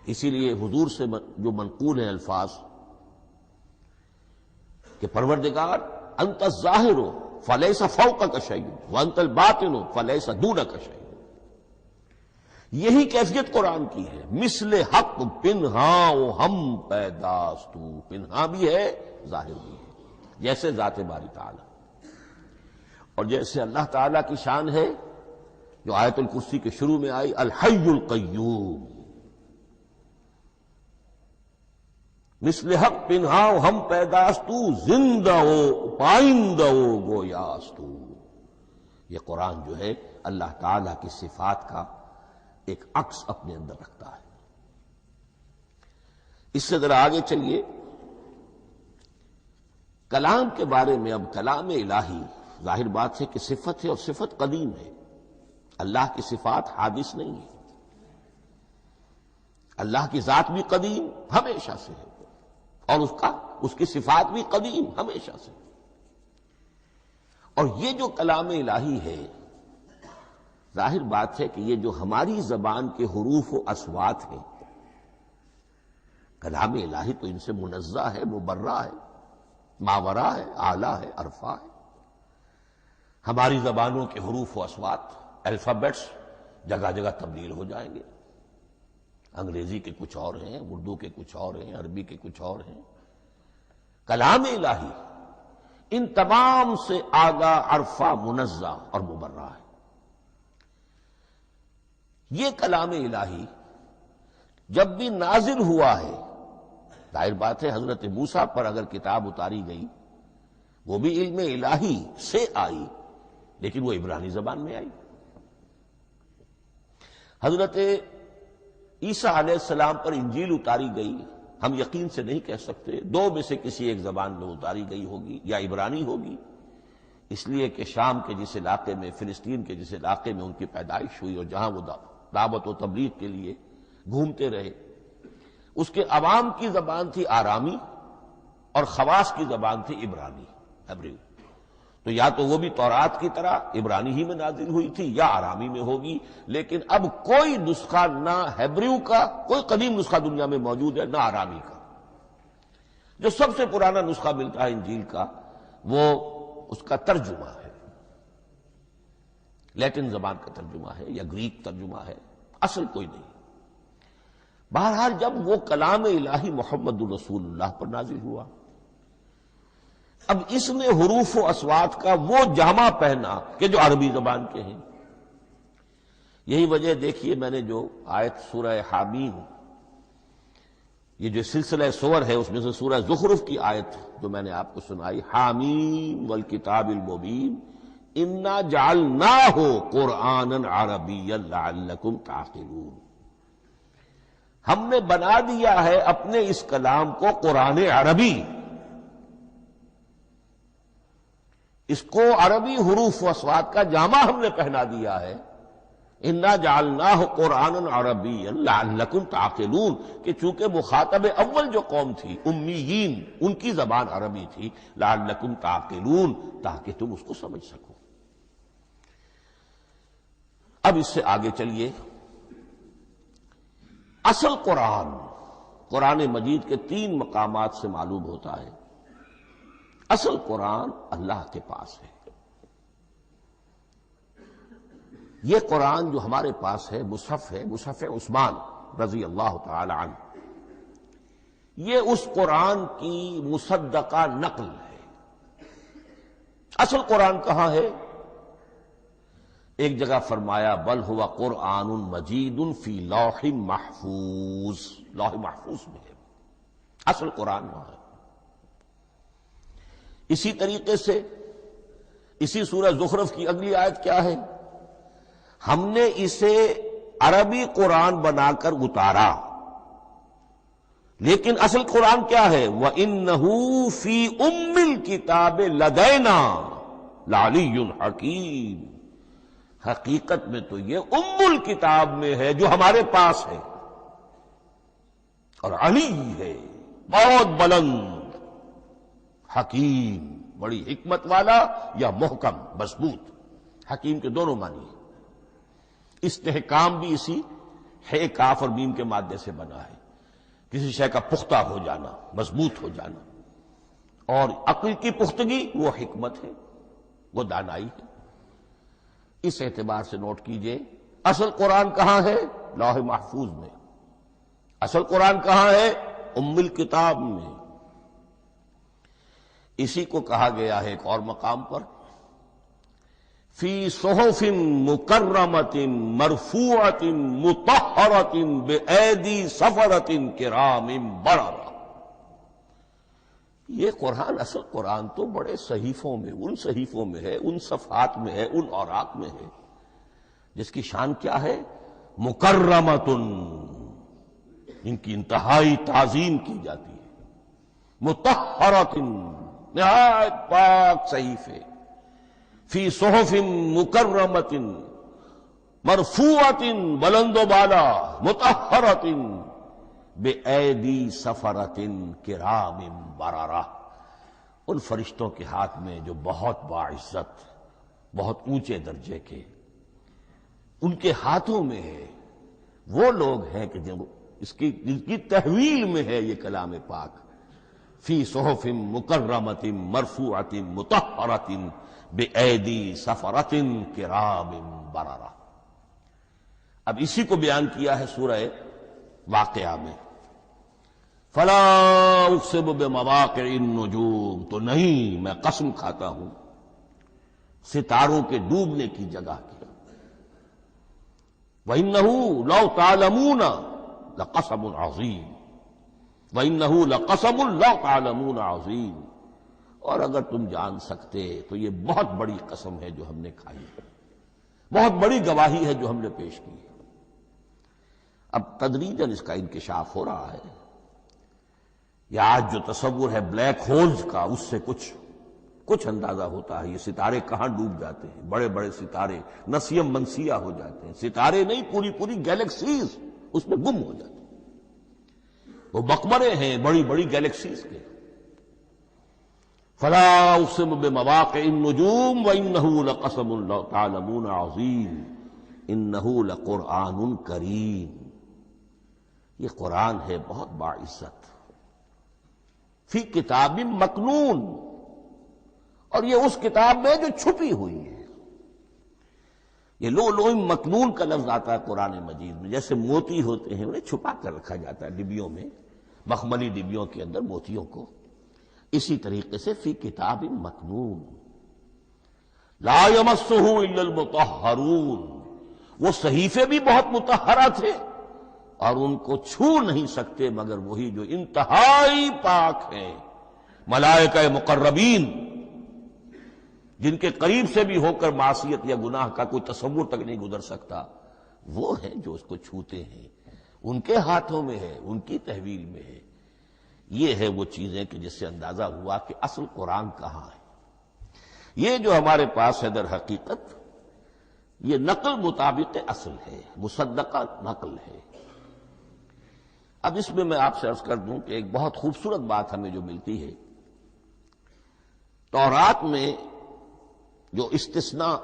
اسی لیے حضور سے جو منقول ہیں الفاظ کہ پروردگار انت الظاہر فلیس فوقک شیء وانت الباطن فلیس دونک شیء، یہی کیفیت قرآن کی ہے۔ مثل حق پنہاں و ہم پیداستو، پنہاں بھی ہے ظاہر بھی ہے، جیسے ذات باری تعالی، اور جیسے اللہ تعالی کی شان ہے جو آیت الکرسی کے شروع میں آئی، الحی القیوم، مثل حق پنہاں و ہم پیداستو، زندہ و پائندہ و گویاستو۔ یہ قرآن جو ہے اللہ تعالی کی صفات کا ایک عکس اپنے اندر رکھتا ہے۔ اس سے ذرا آگے چلیے، کلام کے بارے میں۔ اب کلام الہی ظاہر بات ہے کہ صفت ہے، اور صفت قدیم ہے۔ اللہ کی صفات حادث نہیں ہے، اللہ کی ذات بھی قدیم ہمیشہ سے ہے، اور اس کی صفات بھی قدیم ہمیشہ سے۔ اور یہ جو کلام الہی ہے، ظاہر بات ہے کہ یہ جو ہماری زبان کے حروف و اصوات ہیں، کلام الہی تو ان سے منزہ ہے، مبرہ ہے، ماورا ہے، اعلیٰ ہے، عرفہ ہے۔ ہماری زبانوں کے حروف و اصوات، الفابیٹس جگہ جگہ تبدیل ہو جائیں گے، انگریزی کے کچھ اور ہیں، اردو کے کچھ اور ہیں، عربی کے کچھ اور ہیں۔ کلام الہی ان تمام سے آگاہ، عرفہ، منزہ اور مبرہ ہے۔ یہ کلام الہی جب بھی نازل ہوا ہے، ظاہر بات ہے حضرت موسیٰ پر اگر کتاب اتاری گئی وہ بھی علم الہی سے آئی، لیکن وہ عبرانی زبان میں آئی۔ حضرت عیسیٰ علیہ السلام پر انجیل اتاری گئی، ہم یقین سے نہیں کہہ سکتے، دو میں سے کسی ایک زبان میں اتاری گئی ہوگی، یا عبرانی ہوگی، اس لیے کہ شام کے جس علاقے میں، فلسطین کے جس علاقے میں ان کی پیدائش ہوئی اور جہاں وہ دعوت و تبلیغ کے لیے گھومتے رہے، اس کے عوام کی زبان تھی آرامی، اور خواص کی زبان تھی عبرانی، ہیبریو۔ تو یا تو وہ بھی تورات کی طرح عبرانی ہی میں نازل ہوئی تھی، یا آرامی میں ہوگی، لیکن اب کوئی نسخہ نہ ہیبریو کا، کوئی قدیم نسخہ دنیا میں موجود ہے، نہ آرامی کا۔ جو سب سے پرانا نسخہ ملتا ہے انجیل کا، وہ اس کا ترجمہ ہے، لیٹن زبان کا ترجمہ ہے یا گریک ترجمہ ہے، اصل کوئی نہیں۔ بہرحال جب وہ کلام الہی محمد الرسول اللہ پر نازل ہوا، اب اس نے حروف و اصوات کا وہ جامہ پہنا کہ جو عربی زبان کے ہیں۔ یہی وجہ دیکھیے، میں نے جو آیت سورہ حامیم، یہ جو سلسلہ سور ہے اس میں سے سورہ زخرف کی آیت جو میں نے آپ کو سنائی، حامیم والکتاب المبین انا جعلناہ قرآنا عربیا لعلکم تعقلون، ہم نے بنا دیا ہے اپنے اس کلام کو قرآن عربی، اس کو عربی حروف و اصوات کا جامہ ہم نے پہنا دیا ہے، انا جعلناہ قرآنا عربیا لعلکم تعقلون، کہ چونکہ مخاطب اول جو قوم تھی امیین، ان کی زبان عربی تھی، لعلکم تعقلون، تاکہ تم اس کو سمجھ سکو۔ اب اس سے آگے چلیے، اصل قرآن مجید کے 3 مقامات سے معلوم ہوتا ہے، اصل قرآن اللہ کے پاس ہے۔ یہ قرآن جو ہمارے پاس ہے، مصحف عثمان رضی اللہ تعالی عنہ، یہ اس قرآن کی مصدقہ نقل ہے۔ اصل قرآن کہاں ہے؟ ایک جگہ فرمایا بل ہوا قرآن مجید فی لوح محفوظ، لوح محفوظ میں ہے، اصل قرآن وہاں ہے۔ اسی طریقے سے اسی سورہ زخرف کی اگلی آیت کیا ہے؟ ہم نے اسے عربی قرآن بنا کر اتارا، لیکن اصل قرآن کیا ہے؟ وَإِنَّهُ فِي أُمِّ الْكِتَابِ لَدَيْنَا لَعَلِيٌّ حَكِيمٌ، حقیقت میں تو یہ ام الکتاب میں ہے جو ہمارے پاس ہے، اور علی ہے، بہت بلند، حکیم، بڑی حکمت والا، یا محکم مضبوط۔ حکیم کے دونوں معنی ہیں۔ استحکام بھی اسی ہے، کاف اور میم کے مادے سے بنا ہے۔ کسی شے کا پختہ ہو جانا، مضبوط ہو جانا، اور عقل کی پختگی وہ حکمت ہے، وہ دانائی ہے۔ اس اعتبار سے نوٹ کیجئے، اصل قرآن کہاں ہے؟ لوح محفوظ میں۔ اصل قرآن کہاں ہے؟ ام الکتاب میں۔ اسی کو کہا گیا ہے ایک اور مقام پر، فی صحف مکرمۃ مرفوعۃ مطہرۃ بأیدی سفرۃ کرام بررہ۔ یہ قرآن، اصل قرآن تو بڑے صحیفوں میں، ان صحیفوں میں ہے، ان صفحات میں ہے، ان اوراق میں ہے، جس کی شان کیا ہے؟ مکرمۃ، ان کی انتہائی تعظیم کی جاتی ہے، مطہرۃ، نہایت پاک صحیفے، فی صحف مکرمۃ مرفوعۃ، بلند و بالا، مطہرۃ بأیدی سفرۃ کرام بررہ، ان فرشتوں کے ہاتھ میں جو بہت باعزت، بہت اونچے درجے کے، ان کے ہاتھوں میں ہے۔ وہ لوگ ہیں کہ جن کی تحویل میں ہے یہ کلام پاک، فی صحف مکرمۃ مرفوعۃ مطہرۃ بأیدی سفرۃ کرام بررہ۔ اب اسی کو بیان کیا ہے سورہ واقعہ میں، فلا اقسم بمواقع النجوم، تو نہیں، میں قسم کھاتا ہوں ستاروں کے ڈوبنے کی جگہ کی۔ وَإِنَّهُ لَوْ تَعْلَمُونَ لَقَسَمٌ عَظِيمٌ، وَإِنَّهُ لَقَسَمٌ لَوْ تَعْلَمُونَ عَظِيمٌ، اور اگر تم جان سکتے تو یہ بہت بڑی قسم ہے جو ہم نے کھائی ہے، بہت بڑی گواہی ہے جو ہم نے پیش کی ہے۔ اب تدریجاً اس کا انکشاف ہو رہا ہے۔ یہ آج جو تصور ہے بلیک ہولز کا، اس سے کچھ اندازہ ہوتا ہے۔ یہ ستارے کہاں ڈوب جاتے ہیں، بڑے بڑے ستارے نسیم منسیہ ہو جاتے ہیں، ستارے نہیں، پوری گیلیکسیز اس میں گم ہو جاتے ہیں، وہ مقبرے ہیں بڑی بڑی گیلیکسیز کے۔ فلا اقسم بمواقع النجوم وانه لقسم لو تعلمون عظیم انه لقرآن کریم، یہ قرآن ہے بہت باعزت، فی کتاب مکنون، اور یہ اس کتاب میں جو چھپی ہوئی ہے۔ یہ لؤلؤ مکنون کا لفظ آتا ہے قرآن مجید میں، جیسے موتی ہوتے ہیں انہیں چھپا کر رکھا جاتا ہے ڈبیوں میں، مخملی ڈبیوں کے اندر موتیوں کو، اسی طریقے سے فی کتاب مکنون، لا یمسہ الا المطہرون، وہ صحیفے بھی بہت مطہرہ تھے اور ان کو چھو نہیں سکتے مگر وہی جو انتہائی پاک ہیں، ملائکہ مقربین، جن کے قریب سے بھی ہو کر معصیت یا گناہ کا کوئی تصور تک نہیں گزر سکتا، وہ ہیں جو اس کو چھوتے ہیں، ان کے ہاتھوں میں ہے، ان کی تحویل میں ہے۔ یہ ہے وہ چیزیں کہ جس سے اندازہ ہوا کہ اصل قرآن کہاں ہے۔ یہ جو ہمارے پاس ہے در حقیقت یہ نقل مطابق اصل ہے، مصدقہ نقل ہے۔ اب اس میں آپ سے عرض کر دوں کہ ایک بہت خوبصورت بات ہمیں جو ملتی ہے، تورات میں جو استثناء،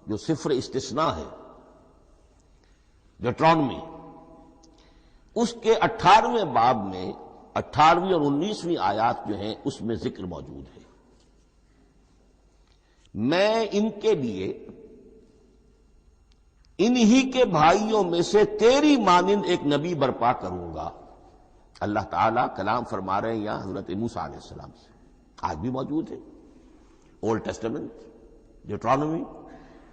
جو صفر استثناء ہے، ڈیوٹرانومی، اس کے 18ویں باب میں 18ویں اور 19ویں آیات جو ہیں اس میں ذکر موجود ہے، میں ان کے لیے انہی کے بھائیوں میں سے تیری مانند ایک نبی برپا کروں گا۔ اللہ تعالیٰ کلام فرما رہے ہیں یہاں حضرت موسیٰ علیہ السلام سے، آج بھی موجود ہے اولڈ ٹیسٹمنٹ، ڈیوٹرانومی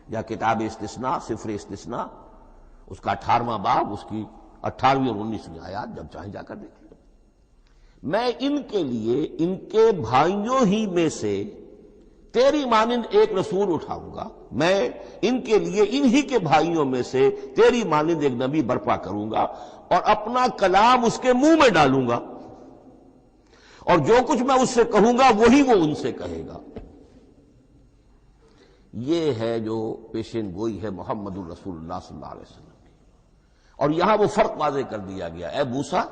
یا کتاب استثناء، صفر استثناء، اس کا 18واں باب، اس کی 18ویں اور 19ویں آیات، جب چاہیں جا کر دیکھ لیں۔ میں ان کے لیے ان کے بھائیوں ہی میں سے تیری مانند ایک رسول اٹھاؤں گا، میں ان کے لیے انہی کے بھائیوں میں سے تیری مانند ایک نبی برپا کروں گا اور اپنا کلام اس کے منہ میں ڈالوں گا، اور جو کچھ میں اس سے کہوں گا وہی وہ ان سے کہے گا۔ یہ ہے جو پیشین گوئی ہے محمد الرسول اللہ صلی اللہ علیہ وسلم کی۔ اور یہاں وہ فرق واضح کر دیا گیا، اے موسیٰ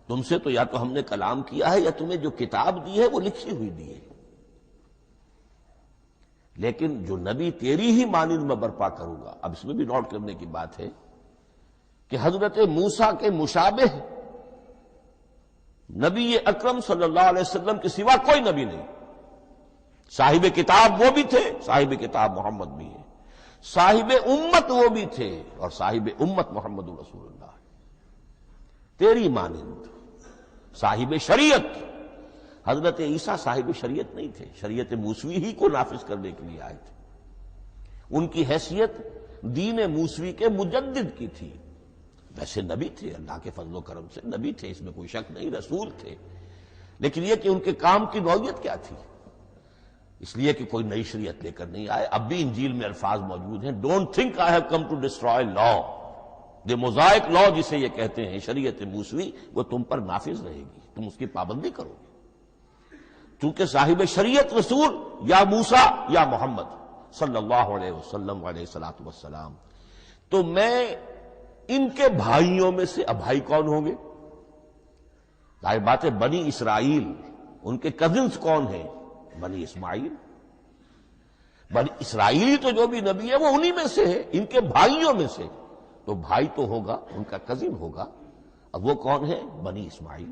تم سے تو یا تو ہم نے کلام کیا ہے یا تمہیں جو کتاب دی ہے وہ لکھی ہوئی دی ہے، لیکن جو نبی تیری ہی مانند میں برپا کروں گا۔ اب اس میں بھی نوٹ کرنے کی بات ہے کہ حضرت موسیٰ کے مشابہ نبی اکرم صلی اللہ علیہ وسلم کے سوا کوئی نبی نہیں. صاحب کتاب وہ بھی تھے، صاحب کتاب محمد بھی ہے، صاحب امت وہ بھی تھے، اور صاحب امت محمد رسول اللہ. تیری مانند صاحب شریعت. حضرت عیسیٰ صاحب شریعت نہیں تھے، شریعت موسوی ہی کو نافذ کرنے کے لیے آئے تھے. ان کی حیثیت دین موسوی کے مجدد کی تھی. ویسے نبی تھے، اللہ کے فضل و کرم سے نبی تھے، اس میں کوئی شک نہیں، رسول تھے. لیکن یہ کہ ان کے کام کی نوعیت کیا تھی؟ اس لیے کہ کوئی نئی شریعت لے کر نہیں آئے. اب بھی انجیل میں الفاظ موجود ہیں، don't think I have come to destroy law. The mosaic law جسے یہ کہتے ہیں، شریعت موسوی، وہ تم پر نافذ رہے گی، تم اس کی پابندی کرو گے. چونکہ صاحب شریعت رسول یا موسیٰ یا محمد صلی اللہ علیہ وسلم علیہ الصلوۃ والسلام. تو میں ان کے بھائیوں میں سے، اب بھائی کون ہوں گے؟ ظاہر بات ہے بنی اسرائیل، ان کے کزنز کون ہیں؟ بنی اسماعیل. بنی اسرائیل تو جو بھی نبی ہے وہ انہی میں سے ہے، ان کے بھائیوں میں سے. تو بھائی تو ہوگا، ان کا کزن ہوگا. اب وہ کون ہے؟ بنی اسماعیل.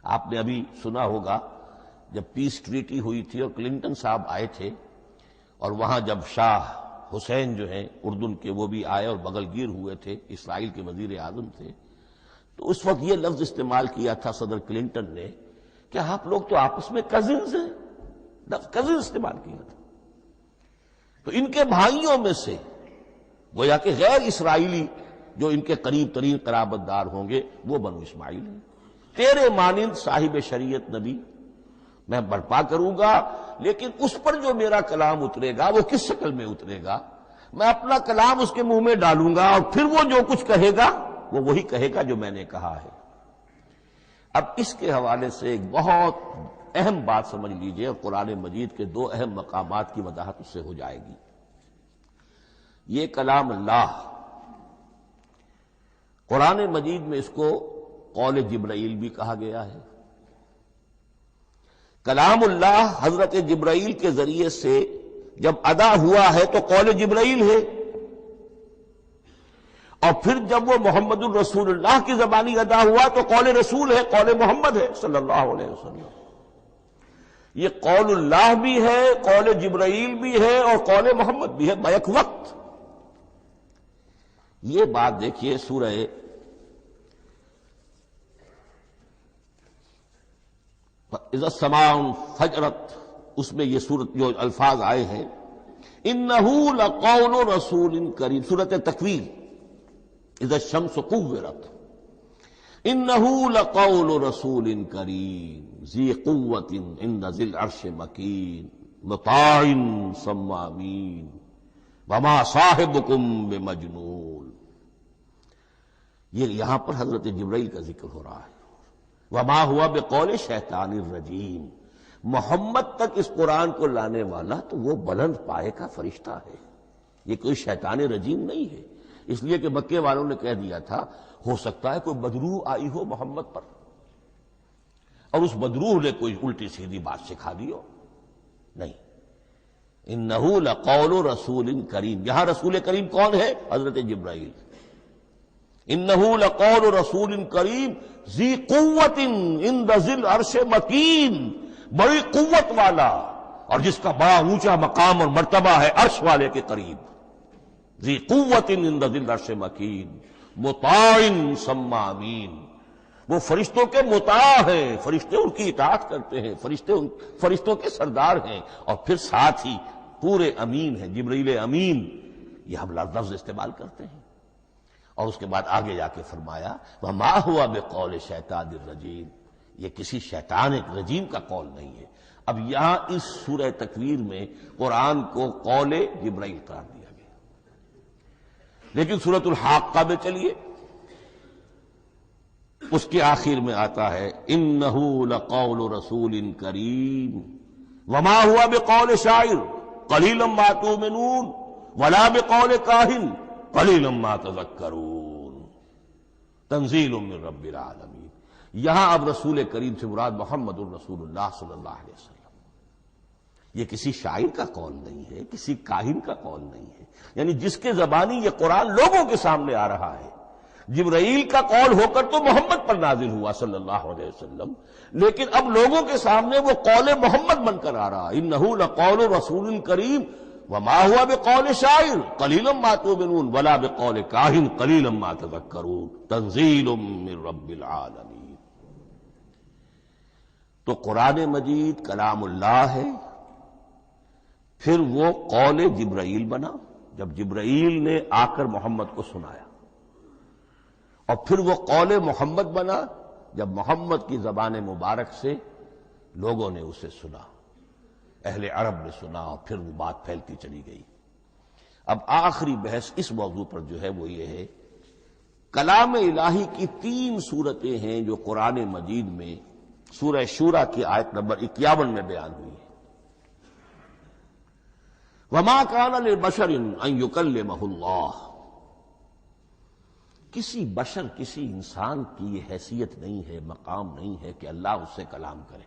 آپ نے ابھی سنا ہوگا جب پیس ٹریٹی ہوئی تھی اور کلنٹن صاحب آئے تھے، اور وہاں جب شاہ حسین جو ہیں اردن کے وہ بھی آئے اور بغل گیر ہوئے تھے، اسرائیل کے وزیر اعظم تھے، تو اس وقت یہ لفظ استعمال کیا تھا صدر کلنٹن نے کہ آپ لوگ تو آپس میں کزنز ہیں. لفظ کزن استعمال کیا تھا. تو ان کے بھائیوں میں سے گویا کہ غیر اسرائیلی جو ان کے قریب ترین قرابت دار ہوں گے وہ بنو اسماعیل ہیں. تیرے مانند صاحب شریعت نبی میں برپا کروں گا، لیکن اس پر جو میرا کلام اترے گا وہ کس شکل میں اترے گا؟ میں اپنا کلام اس کے منہ میں ڈالوں گا، اور پھر وہ جو کچھ کہے گا وہ وہی کہے گا جو میں نے کہا ہے. اب اس کے حوالے سے ایک بہت اہم بات سمجھ لیجئے، اور قرآن مجید کے دو اہم مقامات کی وضاحت اس سے ہو جائے گی. یہ کلام اللہ، قرآن مجید میں اس کو قول جبرائیل بھی کہا گیا ہے. کلام اللہ حضرت جبرائیل کے ذریعے سے جب ادا ہوا ہے تو قول جبرائیل ہے، اور پھر جب وہ محمد الرسول اللہ کی زبانی ادا ہوا تو قول رسول ہے، قول محمد ہے صلی اللہ علیہ وسلم. یہ قول اللہ بھی ہے، قول جبرائیل بھی ہے، اور قول محمد بھی ہے بیک وقت. یہ بات دیکھیے سورہ اذا السماء انفجرت، اس میں یہ سورت جو الفاظ آئے ہیں، انہ لقول رسول کریم، سورۃ تکویر، اذا الشمس كورت، انہ لقول رسول کریم ذی قوت عند ذی العرش مکین مطاع ثم امین وما صاحبکم بمجنون. یہ یہاں پر حضرت جبرائیل کا ذکر ہو رہا ہے. وما ہوا بقول شیطان الرجیم، محمد تک اس قرآن کو لانے والا تو وہ بلند پائے کا فرشتہ ہے، یہ کوئی شیطان رجیم نہیں ہے. اس لیے کہ مکے والوں نے کہہ دیا تھا ہو سکتا ہے کوئی بدروح آئی ہو محمد پر، اور اس بدروح نے کوئی الٹی سیدھی بات سکھا دی ہو. نہیں، انہ لقول رسول کریم. یہاں رسول کریم کون ہے؟ حضرت جبرائیل. انہ لقول رسول کریم ذی قوت عند ذی العرش مکین، بڑی قوت والا اور جس کا بڑا اونچا مقام اور مرتبہ ہے عرش والے کے قریب. ذی قوت عند ذی العرش مکین مطاع ثم امین. وہ فرشتوں کے مطاع ہیں، فرشتے ان کی اطاعت کرتے ہیں، فرشتوں کے سردار ہیں، اور پھر ساتھ ہی پورے امین ہیں. جبرائیل امین، یہ ہم لفظ استعمال کرتے ہیں. اور اس کے بعد آگے جا کے فرمایا وما ہوا بقول شیطان الرجیم، یہ کسی شیطان رجیم کا قول نہیں ہے. اب یہاں اس سورہ تکویر میں قرآن کو قول جبرائیل قرار دیا گیا. لیکن سورۃ الحاقہ میں چلیے، اس کے آخر میں آتا ہے انہ لقول رسول کریم وما ہوا بقول شاعر قلیلا ما تؤمنون ولا بقول کاہن قلیلا ما تذکرون تنزیل من رب العالمین. یہاں اب رسول کریم سے مراد محمد الرسول اللہ صلی اللہ علیہ وسلم. یہ کسی شاعر کا قول نہیں ہے، کسی کاہن کا قول نہیں ہے. یعنی جس کے زبانی یہ قرآن لوگوں کے سامنے آ رہا ہے جبرائیل کا قول ہو کر تو محمد پر نازل ہوا صلی اللہ علیہ وسلم، لیکن اب لوگوں کے سامنے وہ قول محمد بن کر آ رہا، انہ لقول رسول کریم وما هو بقول شاعر قلیلا ما تؤمنون ولا بقول کاہن قلیلا ما تذکرون تنزیل من رب العالمین۔ تو قرآن مجید کلام اللہ ہے، پھر وہ قول جبرائیل بنا جب جبرائیل نے آ کر محمد کو سنایا، اور پھر وہ قول محمد بنا جب محمد کی زبان مبارک سے لوگوں نے اسے سنا، اہل عرب نے سنا، اور پھر وہ بات پھیلتی چلی گئی۔ اب آخری بحث اس موضوع پر جو ہے وہ یہ ہے، کلام الہی کی 3 صورتیں ہیں جو قرآن مجید میں سورہ شورى کی آیت نمبر 51 میں بیان ہوئی ہے۔ وما كان لبشر ان يكلمه اللہ، کسی بشر، کسی انسان کی یہ حیثیت نہیں ہے، مقام نہیں ہے کہ اللہ اس سے کلام کرے۔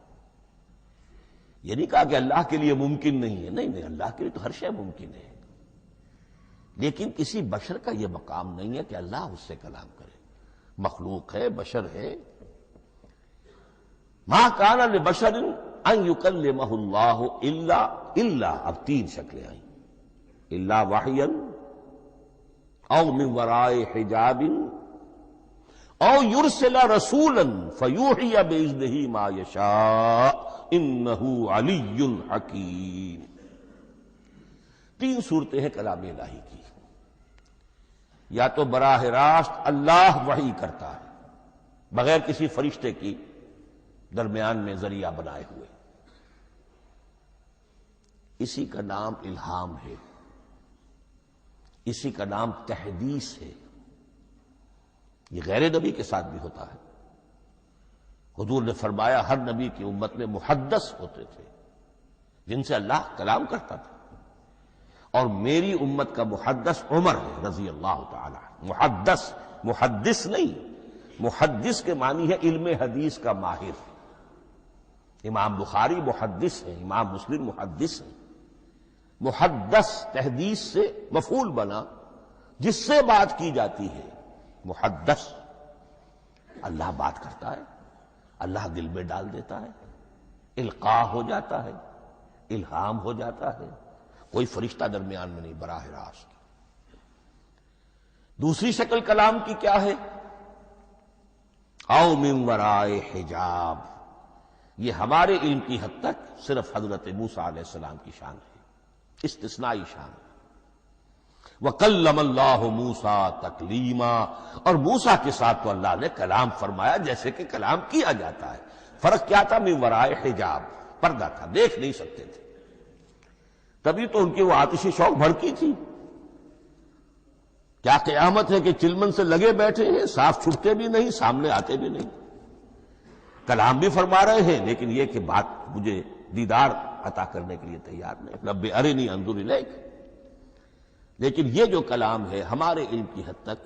یہ نہیں کہا کہ اللہ کے لیے ممکن نہیں ہے، نہیں، اللہ کے لیے تو ہر شے ممکن ہے، لیکن کسی بشر کا یہ مقام نہیں ہے کہ اللہ اس سے کلام کرے۔ مخلوق ہے، بشر ہے۔ ما کان لبشر ان یکلمہ اللہ الا اب 3 شکلیں آئیں، الا وحیا او من وراء حجاب او یرسل رسولا فیوحی باذنہ ما یشاء انہ علی حکیم۔ 3 صورتیں ہیں کلام الہی کی، یا تو براہ راست اللہ وحی کرتا ہے بغیر کسی فرشتے کی درمیان میں ذریعہ بنائے ہوئے، اسی کا نام الہام ہے، اسی کا نام تحدیث ہے۔ یہ غیر نبی کے ساتھ بھی ہوتا ہے۔ حضور نے فرمایا ہر نبی کی امت میں محدث ہوتے تھے جن سے اللہ کلام کرتا تھا، اور میری امت کا محدث عمر ہے رضی اللہ تعالی عنہ۔ محدث، محدث نہیں، محدث کے معنی ہے علم حدیث کا ماہر۔ امام بخاری محدث ہیں، امام مسلم محدث ہیں۔ محدث تحدیث سے مفعول بنا، جس سے بات کی جاتی ہے۔ محدث، اللہ بات کرتا ہے، اللہ دل میں ڈال دیتا ہے، القاء ہو جاتا ہے، الہام ہو جاتا ہے، کوئی فرشتہ درمیان میں نہیں، براہ راست۔ دوسری شکل کلام کی کیا ہے؟ او من وراء حجاب، یہ ہمارے علم کی حد تک صرف حضرت موسیٰ علیہ السلام کی شان ہے، استثنائی شان ہے۔ وَكَلَّمَ اللَّهُ مُوسَىٰ تَكْلِيمًا، اور موسیٰ کے ساتھ تو اللہ نے کلام فرمایا جیسے کہ کلام کیا جاتا ہے۔ فرق کیا تھا؟ من وراء حجاب، پردہ تھا، دیکھ نہیں سکتے تھے، تبھی تو ان کی وہ آتشی شوق بھڑکی تھی۔ کیا قیامت ہے کہ چلمن سے لگے بیٹھے ہیں، صاف چھپتے بھی نہیں، سامنے آتے بھی نہیں، کلام بھی فرما رہے ہیں، لیکن یہ کہ بات مجھے دیدار عطا کرنے کے لیے تیار نہیں، رب ارنی انظر الیک۔ لیکن یہ جو کلام ہے ہمارے علم کی حد تک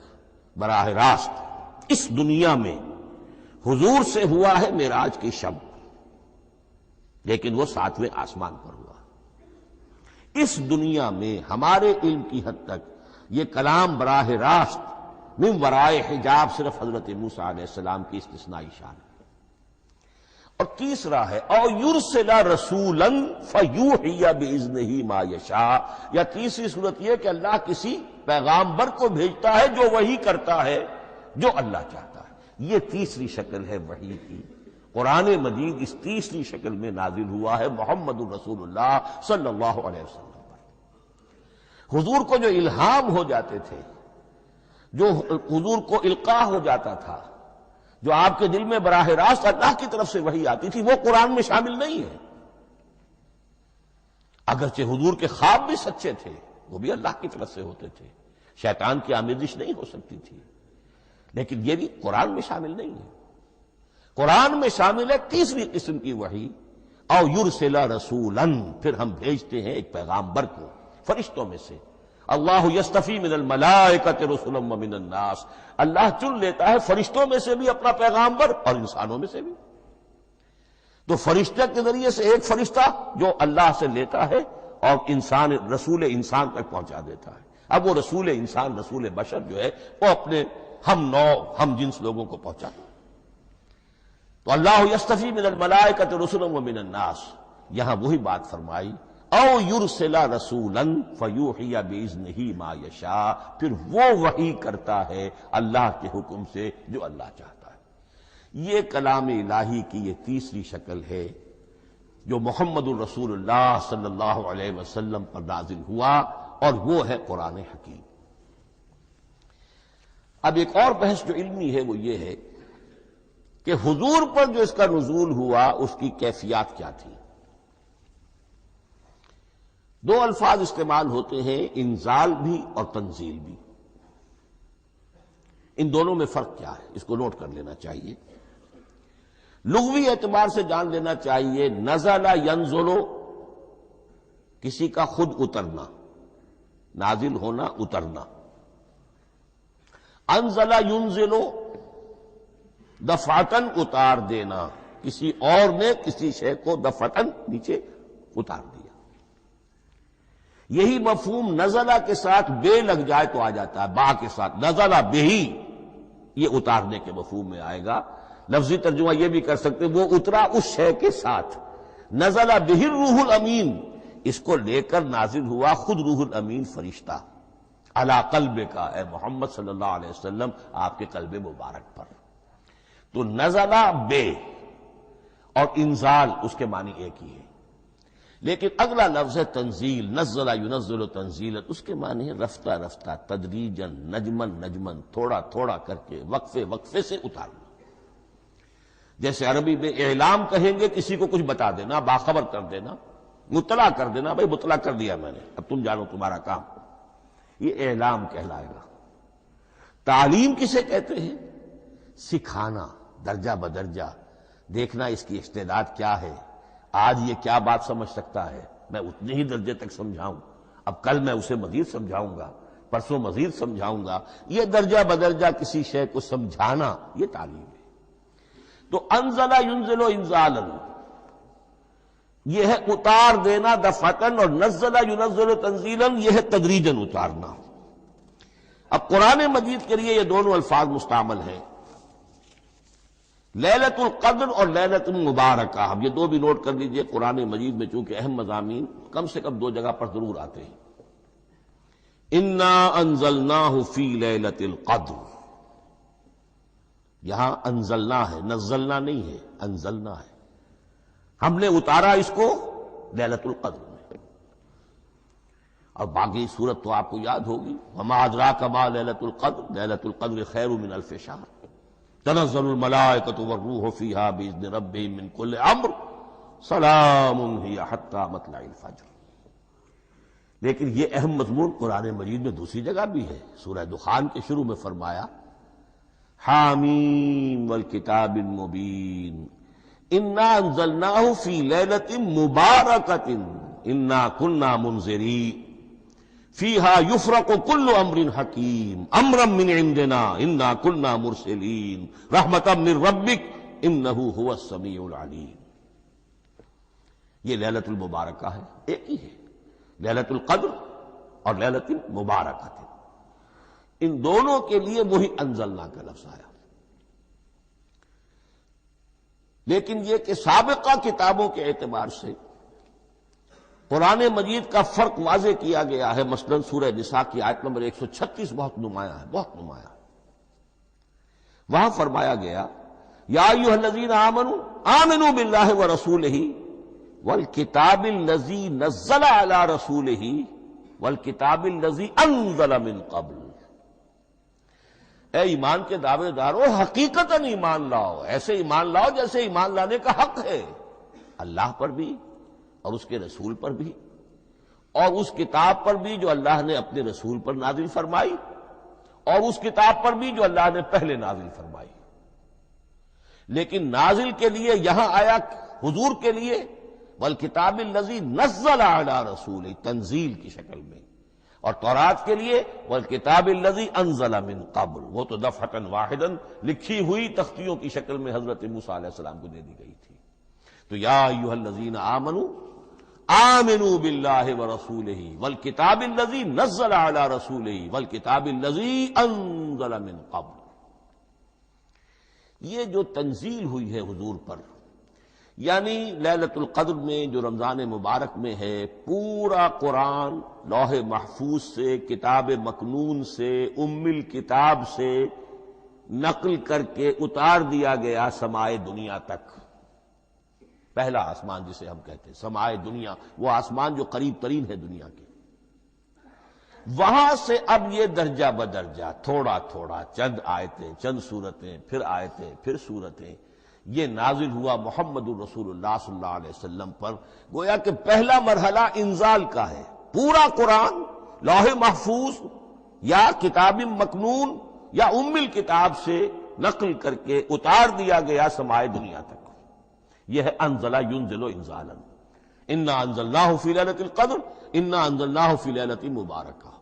براہ راست اس دنیا میں حضور سے ہوا ہے معراج کی شب، لیکن وہ 7ویں آسمان پر ہوا۔ اس دنیا میں ہمارے علم کی حد تک یہ کلام براہ راست من ورائے حجاب صرف حضرت موسیٰ علیہ السلام کی استثنائی شان ہے۔ اور تیسرا ہے او یرسل رسولا فیوحی باذنہ ما یشاء، یا تیسری صورت یہ کہ اللہ کسی پیغامبر کو بھیجتا ہے جو وحی کرتا ہے جو اللہ چاہتا ہے۔ یہ تیسری شکل ہے وحی کی۔ قرآن مجید اس تیسری شکل میں نازل ہوا ہے محمد الرسول اللہ صلی اللہ علیہ وسلم پر۔ حضور کو جو الہام ہو جاتے تھے، جو حضور کو القاء ہو جاتا تھا، جو آپ کے دل میں براہ راست اللہ کی طرف سے وحی آتی تھی، وہ قرآن میں شامل نہیں ہے۔ اگرچہ حضور کے خواب بھی سچے تھے، وہ بھی اللہ کی طرف سے ہوتے تھے، شیطان کی آمیزش نہیں ہو سکتی تھی، لیکن یہ بھی قرآن میں شامل نہیں ہے۔ قرآن میں شامل ہے تیسری قسم کی وحی، او یرسل رسولا، پھر ہم بھیجتے ہیں ایک پیغامبر کو فرشتوں میں سے۔ اللہ یستفی من الملائکۃ رسلا ومن الناس، اللہ چن لیتا ہے فرشتوں میں سے بھی اپنا پیغامبر اور انسانوں میں سے بھی۔ تو فرشتہ کے ذریعے سے ایک فرشتہ جو اللہ سے لیتا ہے اور انسان، رسول انسان تک پہنچا دیتا ہے۔ اب وہ رسول انسان، رسول بشر جو ہے وہ اپنے ہم جنس لوگوں کو پہنچا۔ تو اللہ یستفی من الملائکۃ رسلا ومن الناس، یہاں وہی بات فرمائی، او یرسل رسولا فیوحی باذنہ ما یشاء، پھر وہ وحی کرتا ہے اللہ کے حکم سے جو اللہ چاہتا ہے۔ یہ کلام الہی کی یہ تیسری شکل ہے جو محمد الرسول اللہ صلی اللہ علیہ وسلم پر نازل ہوا، اور وہ ہے قرآن حکیم۔ اب ایک اور بحث جو علمی ہے وہ یہ ہے کہ حضور پر جو اس کا نزول ہوا اس کی کیفیات کیا تھی۔ دو الفاظ استعمال ہوتے ہیں، انزال بھی اور تنزیل بھی۔ ان دونوں میں فرق کیا ہے اس کو نوٹ کر لینا چاہیے۔ لغوی اعتبار سے جان لینا چاہیے، نزل ینزل کسی کا خود اترنا، نازل ہونا، اترنا۔ انزل ینزل دفعتن اتار دینا، کسی اور نے کسی شے کو دفعتن نیچے اتار دیا۔ یہی مفہوم نزلہ کے ساتھ بے لگ جائے تو آ جاتا ہے، با کے ساتھ نزلہ بہی، یہ اتارنے کے مفہوم میں آئے گا۔ لفظی ترجمہ یہ بھی کر سکتے وہ اترا اس شے کے ساتھ، نزلہ بہ الروح الامین، اس کو لے کر نازل ہوا خود روح الامین فرشتہ علی قلب کا، اے محمد صلی اللہ علیہ وسلم آپ کے قلب مبارک پر۔ تو نزلہ بے اور انزال اس کے معنی ایک ہی ہے، لیکن اگلا لفظ ہے تنزیل، نزل ینزل تنزیلا، اس کے معنی ہے رفتہ رفتہ، تدریجاً، نجمن نجمن، تھوڑا تھوڑا کر کے، وقفے وقفے سے اتارنا۔ جیسے عربی میں اعلام کہیں گے کسی کو کچھ بتا دینا، باخبر کر دینا، مطلع کر دینا، بھائی مطلع کر دیا میں نے، اب تم جانو تمہارا کام، یہ اعلام کہلائے گا۔ تعلیم کسے کہتے ہیں؟ سکھانا، درجہ بدرجہ، دیکھنا اس کی استعداد کیا ہے، آج یہ کیا بات سمجھ سکتا ہے، میں اتنے ہی درجے تک سمجھاؤں، اب کل میں اسے مزید سمجھاؤں گا، پرسوں مزید سمجھاؤں گا۔ یہ درجہ بدرجہ کسی شے کو سمجھانا، یہ تعلیم ہے۔ تو انزل ینزل انزالا، یہ ہے اتار دینا دفعتن، اور نزل ینزل تنزیلا، یہ ہے تدریجاً اتارنا۔ اب قرآن مجید کے لیے یہ دونوں الفاظ مستعمل ہیں، لیلۃ القدر اور لیلۃ المبارکہ۔ اب یہ دو بھی نوٹ کر لیجئے، قرآن مجید میں چونکہ اہم مضامین کم سے کم دو جگہ پر ضرور آتے ہیں۔ انا انزلناہ فی لیلۃ القدر، یہاں انزلنا ہے، نزلنا نہیں ہے، انزلنا ہے، ہم نے اتارا اس کو لیلۃ القدر میں۔ اور باقی صورت تو آپ کو یاد ہوگی، وما ادراک ما لیلۃ القدر، لیلۃ القدر خیر من الف شہر، تنزل الملائکۃ والروح فیہا باذن ربہم من کل امر، سلام ہی حتی مطلع الفجر۔ لیکن یہ اہم مضمون قرآن مجید میں دوسری جگہ بھی ہے، سورہ دخان کے شروع میں فرمایا حامیم والکتاب المبین انا انزلناہ فی لیلۃ مبارکۃ انا کنا منذرین فیہا یفرق کل امر حکیم امرا من عندنا انا کنا مرسلین رحمتا من ربک انہ هو السمیع العلیم۔ یہ لیلۃ المبارکہ ہے، ایک ہی ہے، لیلۃ القدر اور لیلۃ المبارکہ، ان دونوں کے لیے وہی انزلنا کا لفظ آیا۔ لیکن یہ کہ سابقہ کتابوں کے اعتبار سے قرآن مجید کا فرق واضح کیا گیا ہے، مثلا سورہ نساء کی آیت نمبر 136 بہت نمایاں ہے، بہت نمایاں۔ وہاں فرمایا گیا یا ایھا الذین آمنوا آمنوا باللہ ورسولہ والکتاب الذی نزل علی رسولہ والکتاب الذی انزل من قبل۔ اے ایمان کے دعوے دارو، حقیقتاً ایمان لاؤ، ایسے ایمان لاؤ جیسے ایمان لانے کا حق ہے، اللہ پر بھی اور اس کے رسول پر بھی، اور اس کتاب پر بھی جو اللہ نے اپنے رسول پر نازل فرمائی، اور اس کتاب پر بھی جو اللہ نے پہلے نازل فرمائی۔ لیکن نازل کے لیے یہاں آیا حضور کے لیے والکتاب الذی نزل علی رسول، تنزیل کی شکل میں، اور تورات کے لیے والکتاب الذی انزل من قبل، وہ تو دفعتاً واحداً لکھی ہوئی تختیوں کی شکل میں حضرت موسیٰ علیہ السلام کو دے دی گئی تھی۔ تو یا ایھا الذین آمنوا آمنوا باللہ ورسولہ والکتاب الذی نزل علی رسولہ والکتاب الذی انزل من قبل۔ یہ جو تنزیل ہوئی ہے حضور پر، یعنی لیلۃ القدر میں جو رمضان مبارک میں ہے، پورا قرآن لوح محفوظ سے، کتاب مکنون سے، ام الکتاب سے نقل کر کے اتار دیا گیا سمائے دنیا تک۔ پہلا آسمان جسے ہم کہتے ہیں سمائے دنیا، وہ آسمان جو قریب ترین ہے دنیا کے، وہاں سے اب یہ درجہ بدرجہ تھوڑا تھوڑا، چند آیتیں، چند سورتیں، پھر آیتیں، پھر سورتیں، یہ نازل ہوا محمد الرسول اللہ صلی اللہ علیہ وسلم پر۔ گویا کہ پہلا مرحلہ انزال کا ہے، پورا قرآن لوح محفوظ یا کتاب مکنون یا ام الکتاب سے نقل کر کے اتار دیا گیا سمائے دنیا تک۔ یہ ہے انزل ینزل انزالا، انا انزلناہ فی لیلۃ القدر انا انزلناہ فی لیلۃ مبارکہ۔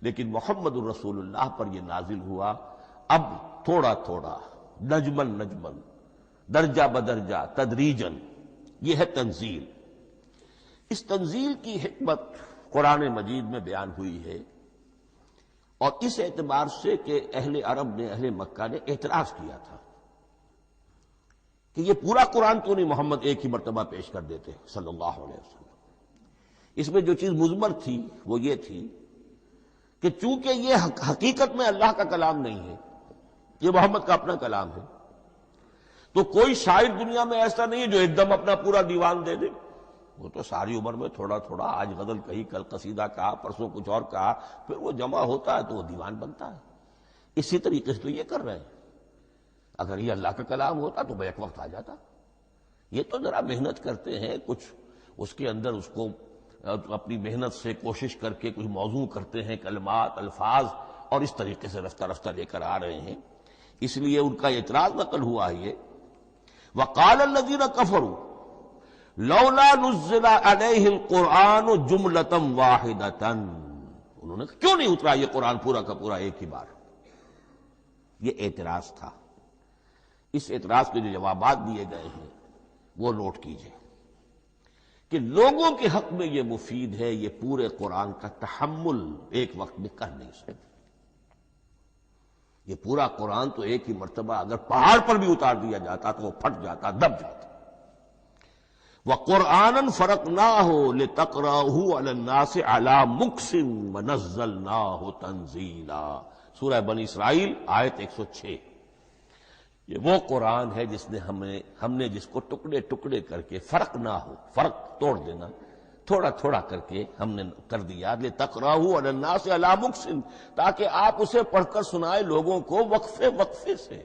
لیکن محمد الرسول اللہ پر یہ نازل ہوا اب تھوڑا تھوڑا، نجمن نجمن، درجہ بدرجہ، تدریجن۔ یہ ہے تنزیل۔ اس تنزیل کی حکمت قرآن مجید میں بیان ہوئی ہے، اور اس اعتبار سے کہ اہل عرب نے، اہل مکہ نے اعتراض کیا تھا کہ یہ پورا قرآن کیوں نہیں محمد ایک ہی مرتبہ پیش کر دیتے صلی اللہ علیہ وسلم۔ اس میں جو چیز مضمر تھی وہ یہ تھی کہ چونکہ یہ حقیقت میں اللہ کا کلام نہیں ہے، یہ محمد کا اپنا کلام ہے، تو کوئی شاعر دنیا میں ایسا نہیں ہے جو ایک دم اپنا پورا دیوان دے دے۔ وہ تو ساری عمر میں تھوڑا تھوڑا، آج غزل کہی، کل قصیدہ کہا، پرسوں کچھ اور کہا، پھر وہ جمع ہوتا ہے تو وہ دیوان بنتا ہے۔ اسی طریقے سے تو یہ کر رہے ہیں۔ اگر یہ اللہ کا کلام ہوتا تو بیک وقت آ جاتا۔ یہ تو ذرا محنت کرتے ہیں، کچھ اس کے اندر اس کو اپنی محنت سے کوشش کر کے کچھ موضوع کرتے ہیں، کلمات، الفاظ، اور اس طریقے سے رفتہ رفتہ لے کر آ رہے ہیں۔ اس لیے ان کا اعتراض نقل ہوا ہے یہ وقال الذین کفروا لولا نزل علیہ القرآن جملۃ واحدۃ، انہوں نے کیوں نہیں اترا یہ قرآن پورا کا پورا ایک ہی بار؟ یہ اعتراض تھا۔ اس اعتراض کے جو جوابات دیے گئے ہیں وہ نوٹ کیجئے کہ لوگوں کے حق میں یہ مفید ہے، یہ پورے قرآن کا تحمل ایک وقت میں کر نہیں سکتے۔ یہ پورا قرآن تو ایک ہی مرتبہ اگر پہاڑ پر بھی اتار دیا جاتا تو وہ پھٹ جاتا، دب جاتا۔ وَقُرْآنًا فَرَقْنَاهُ لِتَقْرَأَهُ عَلَى النَّاسِ عَلَى مُكْثٍ وَنَزَّلْنَاهُ تَنزِيلًا، سورہ بنی اسرائیل آیت 106۔ یہ وہ قرآن ہے جس نے ہم نے جس کو ٹکڑے ٹکڑے کر کے، فرق نہ ہو، فرق توڑ دینا، تھوڑا تھوڑا کر کے ہم نے کر دیا، لِتَقْرَأَهُ عَلَى النَّاسِ عَلَى مُكْثٍ، تاکہ آپ اسے پڑھ کر سنائے لوگوں کو وقفے وقفے سے،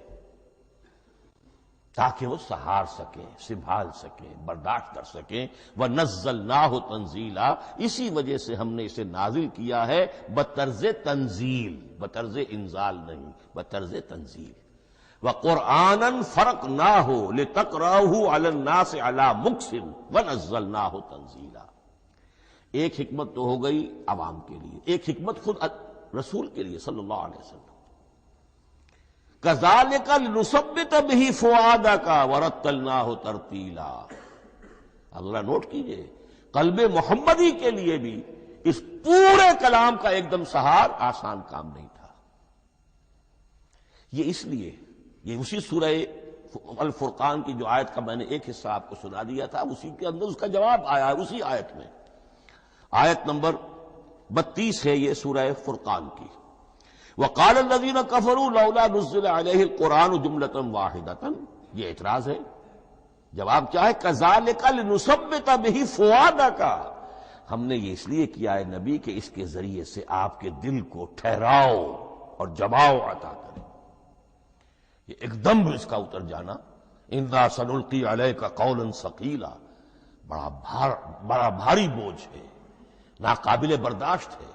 تاکہ وہ سہار سکیں، سنبھال سکیں، برداشت کر سکیں۔ وَنَزَّلْنَاهُ تَنزِيلًا، اسی وجہ سے ہم نے اسے نازل کیا ہے بطرز تنزیل، بطرز انزال نہیں، بطرز تنزیل۔ وَقُرْآنًا فَرَقْنَاهُ لِتَقْرَأَهُ عَلَى النَّاسِ عَلَى مُكْثٍ وَنَزَّلْنَاهُ تَنزِيلًا۔ ایک حکمت تو ہو گئی عوام کے لیے، ایک حکمت خود رسول کے لیے صلی اللہ علیہ وسلم۔ كَذَلِكَ لِنُثَبِّتَ بِهِ فُؤَادَكَ وَرَتَّلْنَاهُ تَرْتِيلًا۔ اب ذرا نوٹ کیجئے، قلب محمدی کے لیے بھی اس پورے کلام کا ایک دم سہار آسان کام نہیں تھا۔ یہ اس لیے، یہ اسی سورہ الفرقان کی جو آیت کا میں نے ایک حصہ آپ کو سنا دیا تھا، اسی کے اندر اس کا جواب آیا ہے، اسی آیت میں، آیت نمبر 32 ہے یہ سورہ فرقان کی۔ وقال الذین کفروا لولا نزل علیہ القرآن جملۃ واحدۃ، یہ اعتراض ہے۔ جواب کیا ہے؟ کذالک لنثبت بہ فؤادک، ہم نے یہ اس لیے کیا ہے نبی کہ اس کے ذریعے سے آپ کے دل کو ٹھہراؤ اور جماؤ عطا کرے۔ یہ ایک دم اس کا اتر جانا، انا سنلقی علیک قولا ثقیلا، بڑا بھاری بوجھ ہے، ناقابل برداشت ہے،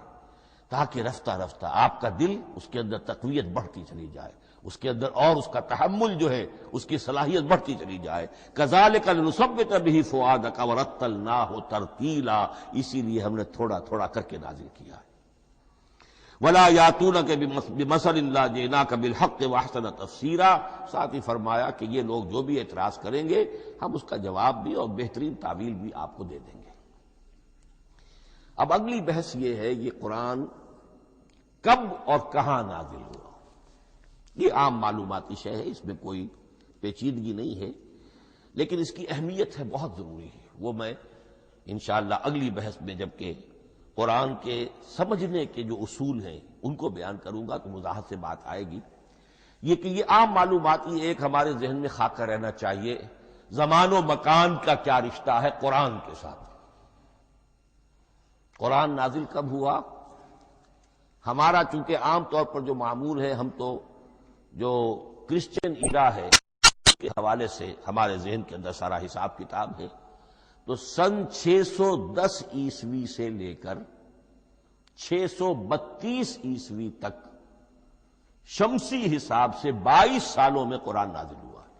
تاکہ رفتہ رفتہ آپ کا دل، اس کے اندر تقویت بڑھتی چلی جائے، اس کے اندر اور اس کا تحمل جو ہے اس کی صلاحیت بڑھتی چلی جائے۔ کذالک لنثبت بہ فؤادک ورتلناہ ترتیلا، اسی لیے ہم نے تھوڑا تھوڑا کر کے نازل کیا ہے۔ ولا یاتونک بمثل الا جئناک بالحق واحسن تفسیرا، ساتھ ہی فرمایا کہ یہ لوگ جو بھی اعتراض کریں گے ہم اس کا جواب بھی اور بہترین تعویل بھی آپ کو دے دیں گے۔ اب اگلی بحث یہ ہے، یہ قرآن کب اور کہاں نازل ہوا؟ یہ عام معلوماتی شے ہے، اس میں کوئی پیچیدگی نہیں ہے، لیکن اس کی اہمیت ہے، بہت ضروری ہے۔ وہ میں انشاءاللہ اگلی بحث میں جبکہ قرآن کے سمجھنے کے جو اصول ہیں ان کو بیان کروں گا تو وضاحت سے بات آئے گی۔ یہ کہ یہ عام معلومات یہ ایک ہمارے ذہن میں خاکہ رہنا چاہیے، زمان و مکان کا کیا رشتہ ہے قرآن کے ساتھ۔ قرآن نازل کب ہوا؟ ہمارا چونکہ عام طور پر جو معمول ہے، ہم تو جو کرسچن ایرا ہے اس کے حوالے سے ہمارے ذہن کے اندر سارا حساب کتاب ہے، تو سن 610 عیسوی سے لے کر 632 عیسوی تک شمسی حساب سے 22 سالوں میں قرآن نازل ہوا ہے۔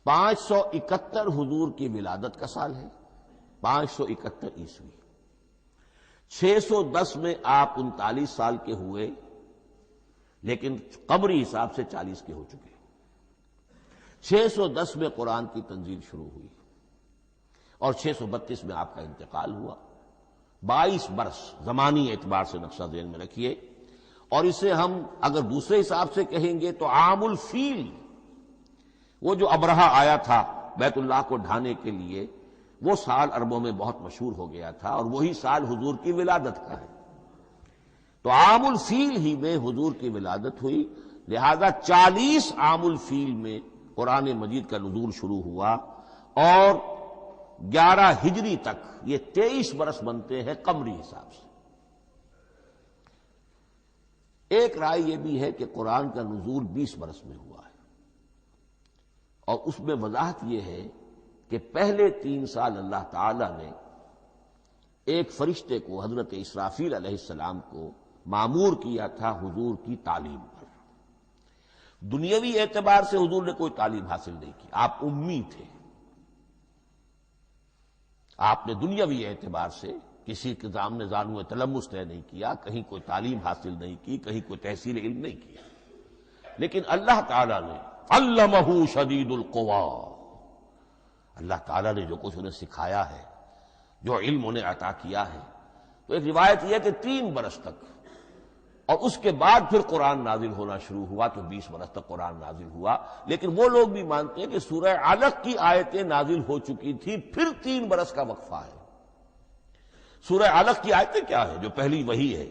571 حضور کی ولادت کا سال ہے، 571 عیسوی۔ 610 میں آپ 39 سال کے ہوئے، لیکن قمری حساب سے 40 کے ہو چکے۔ 610 میں قرآن کی تنزیل شروع ہوئی اور 632 میں آپ کا انتقال ہوا۔ 22 برس زمانی اعتبار سے نقشہ ذہن میں رکھیے، اور اسے ہم اگر دوسرے حساب سے کہیں گے تو عام الفیل، وہ جو ابرہہ آیا تھا بیت اللہ کو ڈھانے کے لیے، وہ سال عربوں میں بہت مشہور ہو گیا تھا، اور وہی سال حضور کی ولادت کا ہے۔ تو عام الفیل ہی میں حضور کی ولادت ہوئی، لہذا 40 عام الفیل میں قرآن مجید کا نزول شروع ہوا، اور 11 ہجری تک یہ 23 برس بنتے ہیں قمری حساب سے۔ ایک رائے یہ بھی ہے کہ قرآن کا نزول 20 برس میں ہوا ہے، اور اس میں وضاحت یہ ہے کہ پہلے 3 سال اللہ تعالی نے ایک فرشتے کو، حضرت اسرافیل علیہ السلام کو مامور کیا تھا حضور کی تعلیم پر۔ دنیاوی اعتبار سے حضور نے کوئی تعلیم حاصل نہیں کی، آپ امی تھے۔ آپ نے دنیاوی اعتبار سے کسی کے سامنے زانو تلمس طے نہیں کیا، کہیں کوئی تعلیم حاصل نہیں کی، کہیں کوئی تحصیل علم نہیں کیا، لیکن اللہ تعالیٰ نے علمہ شدید القوا، اللہ تعالیٰ نے جو کچھ انہیں سکھایا ہے، جو علم انہیں عطا کیا ہے۔ تو ایک روایت یہ ہے کہ 3 برس تک، اور اس کے بعد پھر قرآن نازل ہونا شروع ہوا، تو 20 برس تک قرآن نازل ہوا۔ لیکن وہ لوگ بھی مانتے ہیں کہ سورہ علق کی آیتیں نازل ہو چکی تھی، پھر 3 برس کا وقفہ ہے۔ سورہ علق کی آیتیں کیا ہے؟ جو پہلی وحی ہے،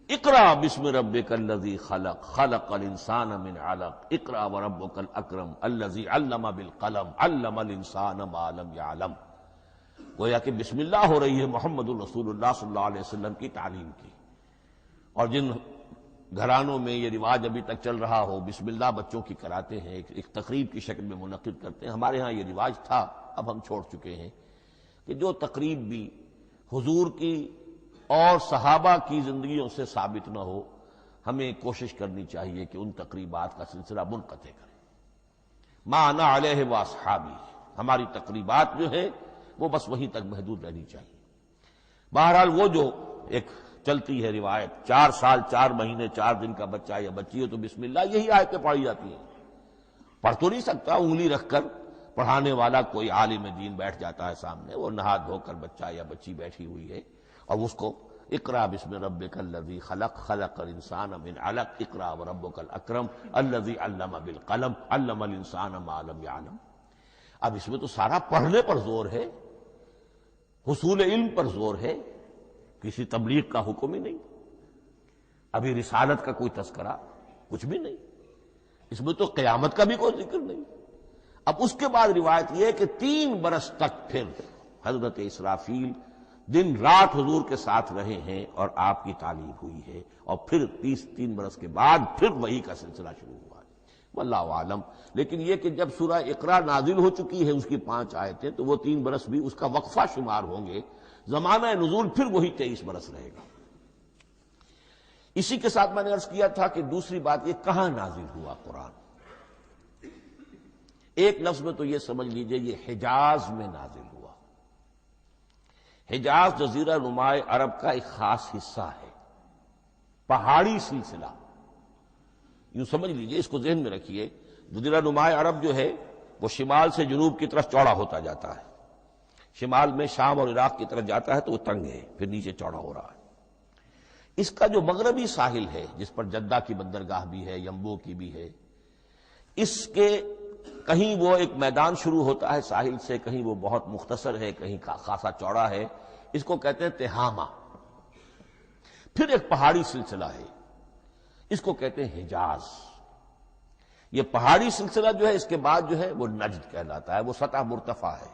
اقرأ بسم ربک الذی خلق، خلق الانسان من علق، اقرأ وربک الاکرم الذی علم بالقلم، علم الانسان ما لم یعلم۔ گویا کہ بسم اللہ ہو رہی ہے محمد الرسول اللہ صلی اللہ علیہ وسلم کی تعلیم کی، اور جن گھرانوں میں یہ رواج ابھی تک چل رہا ہو، بسم اللہ بچوں کی کراتے ہیں، ایک تقریب کی شکل میں منعقد کرتے ہیں، ہمارے ہاں یہ رواج تھا، اب ہم چھوڑ چکے ہیں، کہ جو تقریب بھی حضور کی اور صحابہ کی زندگیوں سے ثابت نہ ہو، ہمیں کوشش کرنی چاہیے کہ ان تقریبات کا سلسلہ منقطع کریں۔ ما انا علیہ واصحابی، ہماری تقریبات جو ہیں وہ بس وہیں تک محدود رہنی چاہیے۔ بہرحال وہ جو ایک چلتی ہے روایت، 4 سال 4 مہینے 4 دن کا بچہ یا بچی ہو تو بسم اللہ یہی آیتیں پڑھی جاتی ہیں۔ پڑھ تو نہیں سکتا، انگلی رکھ کر پڑھانے والا کوئی عالم دین بیٹھ جاتا ہے سامنے، وہ نہا دھو کر بچہ یا بچی بیٹھی ہوئی ہے، اور اس کو اقرأ بسم ربک الذی خلق، خلق الانسان من علق، اقرأ وربک الاکرم الذی علم بالقلم، علم الانسان ما لم یعلم۔ اب اس میں تو سارا پڑھنے پر زور ہے، حصول علم پر زور ہے، کسی تبلیغ کا حکم ہی نہیں، ابھی رسالت کا کوئی تذکرہ کچھ بھی نہیں، اس میں تو قیامت کا بھی کوئی ذکر نہیں۔ اب اس کے بعد روایت یہ ہے کہ 3 برس تک پھر حضرت اسرافیل دن رات حضور کے ساتھ رہے ہیں اور آپ کی تعلیم ہوئی ہے، اور پھر 3 برس کے بعد پھر وحی کا سلسلہ شروع ہوا ہے، واللہ عالم۔ لیکن یہ کہ جب سورہ اقرا نازل ہو چکی ہے، اس کی 5 آیتیں، تو وہ 3 برس بھی اس کا وقفہ شمار ہوں گے، زمانہ نزول پھر وہی 23 برس رہے گا۔ اسی کے ساتھ میں نے عرض کیا تھا کہ دوسری بات یہ کہاں نازل ہوا قرآن۔ ایک لفظ میں تو یہ سمجھ لیجئے یہ حجاز میں نازل ہوا۔ حجاز جزیرہ نماء عرب کا ایک خاص حصہ ہے، پہاڑی سلسلہ، یوں سمجھ لیجئے، اس کو ذہن میں رکھیے۔ جزیرہ نماء عرب جو ہے وہ شمال سے جنوب کی طرف چوڑا ہوتا جاتا ہے، شمال میں شام اور عراق کی طرف جاتا ہے تو وہ تنگ ہے، پھر نیچے چوڑا ہو رہا ہے۔ اس کا جو مغربی ساحل ہے جس پر جدہ کی بندرگاہ بھی ہے، ینبو کی بھی ہے، اس کے کہیں وہ ایک میدان شروع ہوتا ہے ساحل سے، کہیں وہ بہت مختصر ہے، کہیں خاصا چوڑا ہے، اس کو کہتے ہیں تہامہ۔ پھر ایک پہاڑی سلسلہ ہے، اس کو کہتے ہیں حجاز۔ یہ پہاڑی سلسلہ جو ہے اس کے بعد جو ہے وہ نجد کہلاتا ہے، وہ سطح مرتفع ہے،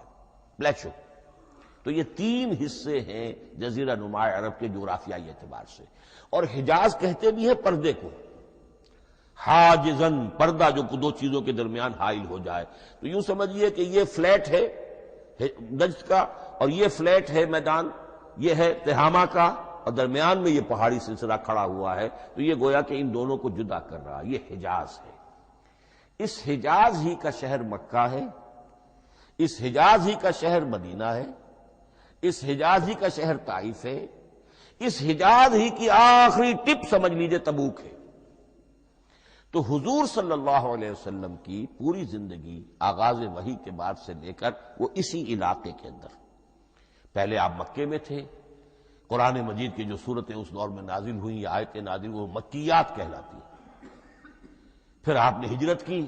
پلیشو۔ تو یہ تین حصے ہیں جزیرہ نما عرب کے جغرافیائی اعتبار سے، اور حجاز کہتے بھی ہیں پردے کو، حاجزن، پردہ جو دو چیزوں کے درمیان حائل ہو جائے۔ تو یوں سمجھیے کہ یہ فلیٹ ہے نجد کا، اور یہ فلیٹ ہے میدان، یہ ہے تہامہ کا، اور درمیان میں یہ پہاڑی سلسلہ کھڑا ہوا ہے، تو یہ گویا کہ ان دونوں کو جدا کر رہا، یہ حجاز ہے۔ اس حجاز ہی کا شہر مکہ ہے، اس حجاز ہی کا شہر مدینہ ہے، اس حجاز ہی کا شہر طائف ہے، اس حجاز ہی کی آخری ٹپ سمجھ لیجئے تبوک ہے۔ تو حضور صلی اللہ علیہ وسلم کی پوری زندگی آغاز وحی کے بعد سے لے کر وہ اسی علاقے کے اندر، پہلے آپ مکے میں تھے، قرآن مجید کی جو صورتیں اس دور میں نازل ہوئیں یا آیتیں نازل وہ مکیات کہلاتی ہیں۔ پھر آپ نے ہجرت کی،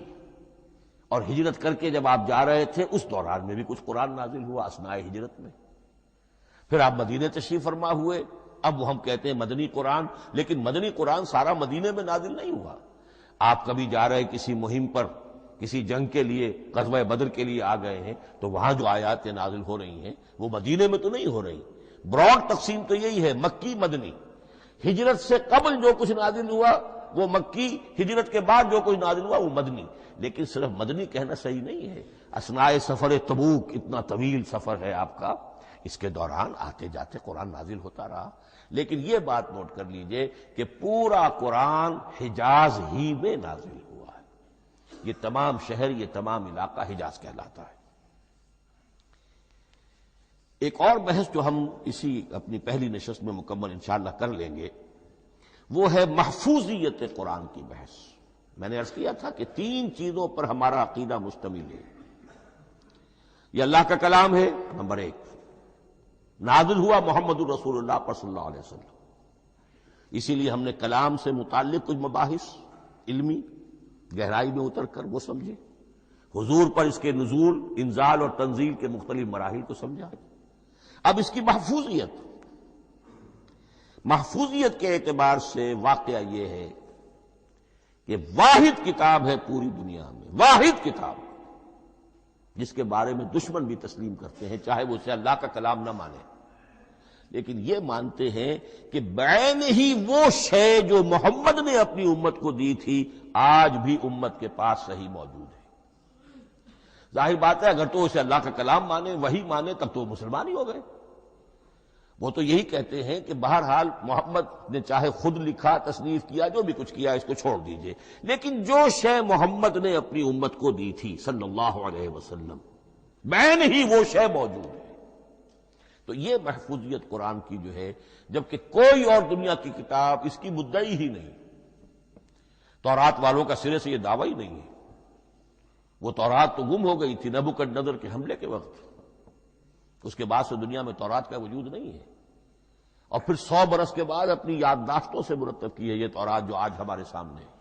اور ہجرت کر کے جب آپ جا رہے تھے اس دوران میں بھی کچھ قرآن نازل ہوا اثناء ہجرت میں۔ پھر آپ مدینے تشریف فرما ہوئے، اب وہ ہم کہتے ہیں مدنی قرآن، لیکن مدنی قرآن سارا مدینے میں نازل نہیں ہوا۔ آپ کبھی جا رہے کسی مہم پر، کسی جنگ کے لیے، غزوہ بدر کے لیے آ گئے ہیں، تو وہاں جو آیات نازل ہو رہی ہیں وہ مدینے میں تو نہیں ہو رہی۔ براڈ تقسیم تو یہی ہے، مکی مدنی۔ ہجرت سے قبل جو کچھ نازل ہوا وہ مکی، ہجرت کے بعد جو کچھ نازل ہوا وہ مدنی۔ لیکن صرف مدنی کہنا صحیح نہیں ہے۔ اثناء سفر تبوک، اتنا طویل سفر ہے آپ کا، اس کے دوران آتے جاتے قرآن نازل ہوتا رہا۔ لیکن یہ بات نوٹ کر لیجئے کہ پورا قرآن حجاز ہی میں نازل ہوا ہے۔ یہ تمام شہر، یہ تمام علاقہ حجاز کہلاتا ہے۔ ایک اور بحث جو ہم اسی اپنی پہلی نشست میں مکمل انشاءاللہ کر لیں گے، وہ ہے محفوظیت قرآن کی بحث۔ میں نے عرض کیا تھا کہ تین چیزوں پر ہمارا عقیدہ مشتمل ہے۔ یہ اللہ کا کلام ہے، نمبر ایک، نازل ہوا محمد الرسول اللہ پر صلی اللہ علیہ وسلم، اسی لیے ہم نے کلام سے متعلق کچھ مباحث علمی گہرائی میں اتر کر وہ سمجھے، حضور پر اس کے نزول، انزال اور تنزیل کے مختلف مراحل کو سمجھا۔ اب اس کی محفوظیت کے اعتبار سے واقعہ یہ ہے کہ واحد کتاب ہے پوری دنیا میں، واحد کتاب جس کے بارے میں دشمن بھی تسلیم کرتے ہیں، چاہے وہ اسے اللہ کا کلام نہ مانے، لیکن یہ مانتے ہیں کہ بعین ہی وہ شے جو محمد نے اپنی امت کو دی تھی آج بھی امت کے پاس صحیح موجود ہے۔ ظاہر بات ہے اگر تو اسے اللہ کا کلام مانے، وہی مانے، تب تو مسلمان ہی ہو گئے۔ وہ تو یہی کہتے ہیں کہ بہرحال محمد نے چاہے خود لکھا، تصنیف کیا، جو بھی کچھ کیا اس کو چھوڑ دیجئے، لیکن جو شے محمد نے اپنی امت کو دی تھی صلی اللہ علیہ وسلم، بعین ہی وہ شے موجود ہے۔ تو یہ محفوظیت قرآن کی جو ہے، جبکہ کوئی اور دنیا کی کتاب اس کی مدعی ہی نہیں۔ تورات والوں کا سرے سے یہ دعویٰ ہی نہیں ہے۔ وہ تورات تو گم ہو گئی تھی نبوکدنضر کے حملے کے وقت، اس کے بعد سے دنیا میں تورات کا وجود نہیں ہے، اور پھر 100 برس کے بعد اپنی یادداشتوں سے مرتب کی ہے یہ تورات جو آج ہمارے سامنے ہے۔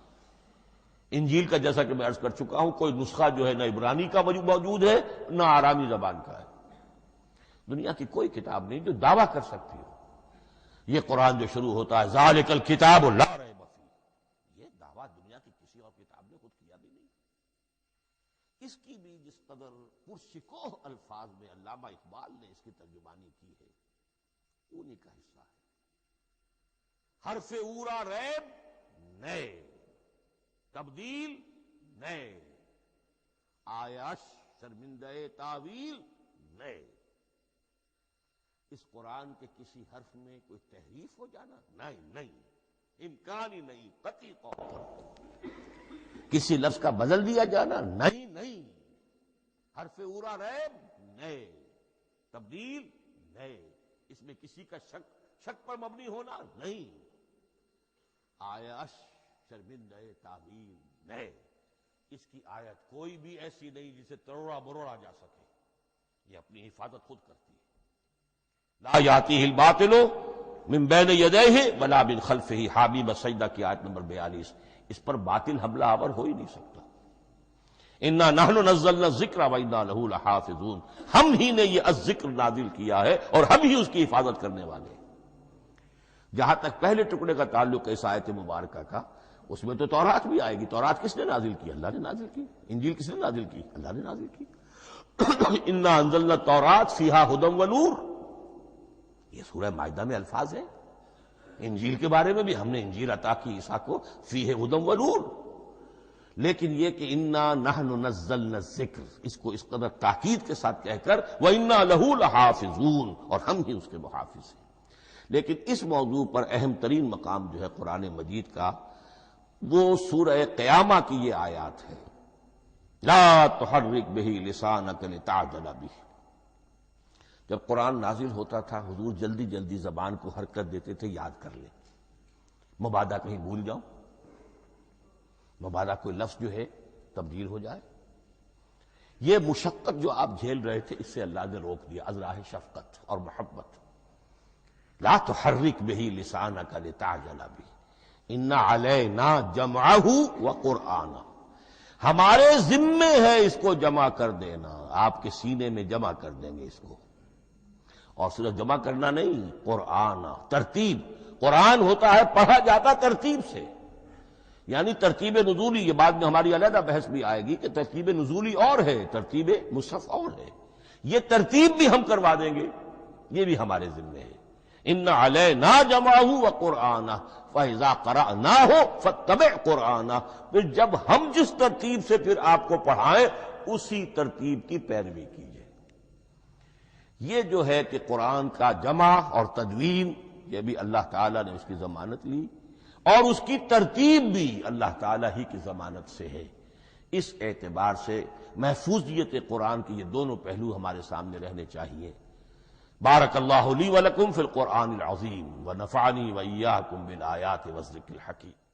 انجیل کا جیسا کہ میں عرض کر چکا ہوں، کوئی نسخہ جو ہے نہ عبرانی کا موجود ہے نہ آرامی زبان کا ہے۔ دنیا کی کوئی کتاب نہیں جو دعویٰ کر سکتی ہو یہ قرآن جو شروع ہوتا ہے ذالک الکتاب لا ریب فیہ، یہ دعویٰ دنیا کی کسی اور کتاب نے خود کیا بھی نہیں۔ اس کی بھی جس قدر پرشکوہ الفاظ میں علامہ اقبال نے اس کی ترجمانی کی ہے، انہی کا حصہ ہے۔ حرف اورا ریب نئے، تبدیل نئے، آیش شرمندہ تعویل نئے۔ اس قرآن کے کسی حرف میں کوئی تحریف ہو جانا نہیں، امکان ہی نہیں، قطعی طور پر کسی لفظ کا بدل دیا جانا نہیں، حرف اورا ریب نئے، تبدیل نئے، اس میں کسی کا شک پر مبنی ہونا نہیں، آیش شرمندہ تعویل نئے۔ اس کی آیت کوئی بھی ایسی نہیں جسے تروڑا مروڑا جا سکے، یہ اپنی حفاظت خود کرتی ہے۔ لا یاتیہ الباطل من بین یدیہ ولا من خلفہ، حامیم السجدہ کی آیت نمبر 42۔ اس پر باطل حملہ آور ہو ہی نہیں سکتا۔ انا نحن نزلنا الذکر وانا لہ لحافظون، ہم ہی نے یہ الذکر نازل کیا ہے اور ہم ہی اس کی حفاظت کرنے والے ہیں۔ جہاں تک پہلے ٹکڑے کا تعلق ہے اس آیت مبارکہ کا، اس میں تو تورات بھی آئے گی۔ تورات کس نے نازل کی؟ اللہ نے نازل کی۔ انجیل کس نے نازل کی؟ اللہ نے نازل کی۔ انا انزلنا التوراۃ فیہا ھدی ونور، یہ سورہ مائدہ میں الفاظ ہیں۔ انجیل کے بارے میں بھی ہم نے انجیل عطا کی عیسیٰ کو، فیہ ھدی ونور۔ لیکن یہ کہ انا نحن نزلنا الذکر، اس کو اس قدر تاکید کے ساتھ کہہ کر وانا لہ لحافظون، اور ہم ہی اس کے محافظ ہیں۔ لیکن اس موضوع پر اہم ترین مقام جو ہے قرآن مجید کا، وہ سورہ قیامہ کی یہ آیات ہے، لا تحرک بہ لسانک لتعجل بہ۔ جب قرآن نازل ہوتا تھا حضور جلدی جلدی زبان کو حرکت دیتے تھے، یاد کر لیں، مبادا کہیں بھول جاؤ، مبادا کوئی لفظ جو ہے تبدیل ہو جائے۔ یہ مشقت جو آپ جھیل رہے تھے، اس سے اللہ نے روک دیا از راہ شفقت اور محبت۔ لا تحرک بہ لسانک لتعجل بہ ان علینا جمعہ وقرآنہ، ہمارے ذمے ہے اس کو جمع کر دینا، آپ کے سینے میں جمع کر دیں گے اس کو۔ اور صرف جمع کرنا نہیں، قرآن، ترتیب۔ قرآن ہوتا ہے پڑھا جاتا ترتیب سے، یعنی ترتیب نزولی۔ یہ بعد میں ہماری علیحدہ بحث بھی آئے گی کہ ترتیب نزولی اور ہے، ترتیب مصحف اور ہے۔ یہ ترتیب بھی ہم کروا دیں گے، یہ بھی ہمارے ذمے ہے۔ ان علینا جمعہ وقرآنہ فاذا قرأناہ فاتبع قرآنہ، پھر جب ہم جس ترتیب سے پھر آپ کو پڑھائیں اسی ترتیب کی پیروی کیجیے۔ یہ جو ہے کہ قرآن کا جمع اور تدوین، یہ بھی اللہ تعالیٰ نے اس کی ضمانت لی، اور اس کی ترتیب بھی اللہ تعالیٰ ہی کی ضمانت سے ہے۔ اس اعتبار سے محفوظیت قرآن کے یہ دونوں پہلو ہمارے سامنے رہنے چاہیے۔ بارک اللہ لی ولکم فی القرآن العظیم ونفعنی وإیاکم بالآیات والذکر الحکیم۔